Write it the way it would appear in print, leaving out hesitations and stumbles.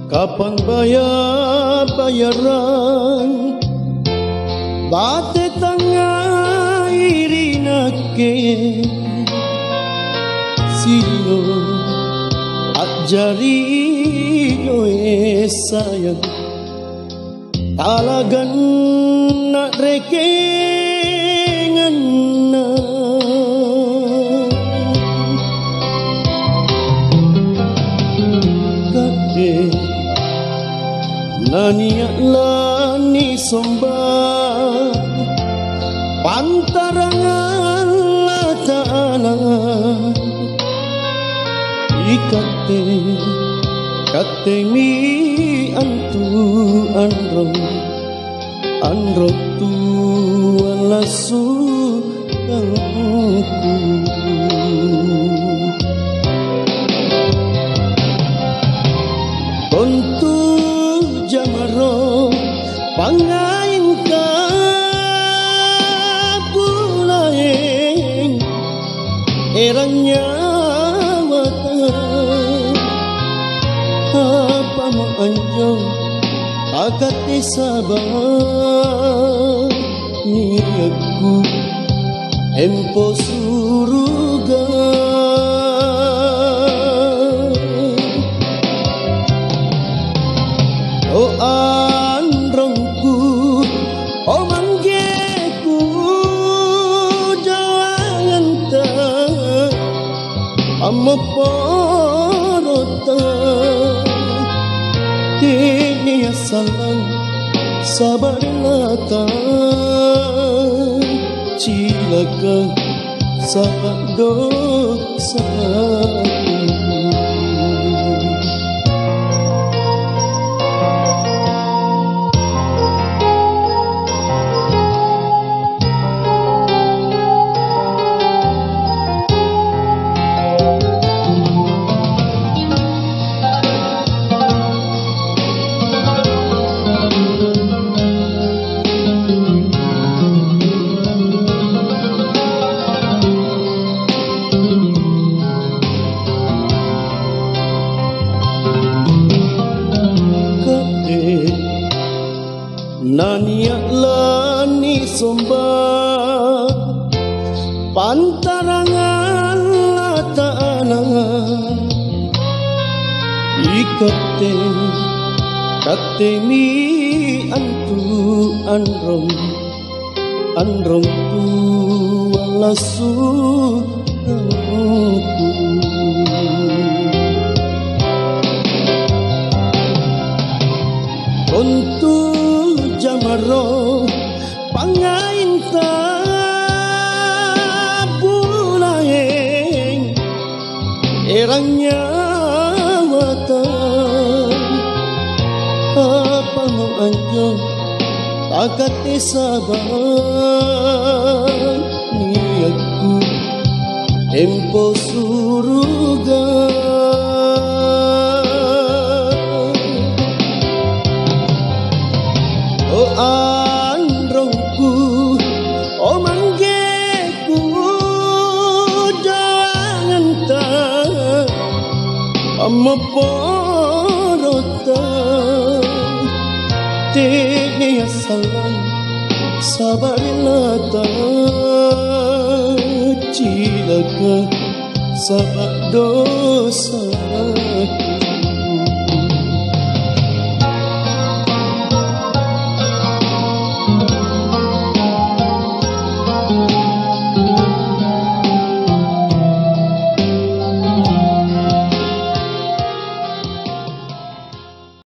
Kapan bayaran bate tanga irinake sino at jari doe sayang talagan na rekengan na kade naniya lani somba pantarangan la ta'ala ikate kate mi antu anrong tu alasu tangku kontu jamaro pangain ka pulaeng eranya mata apa mo anjong agate sabar ni aku empo suruga oh androngku oh manggeku jangan tak amma porota ini salang sabar lata cilaka sabar dosa naniya lani somba pantarangan la ta'ala ikate kate mi antu anrong tu alasu tangku kontu jamaro pangain ta bulaeng erangnya mata apa mo anjong agate sabar ni aku empo suruga oh androngku oh manggeku jangan tak amma porota tene salang sabar lata cilaka sabar dosa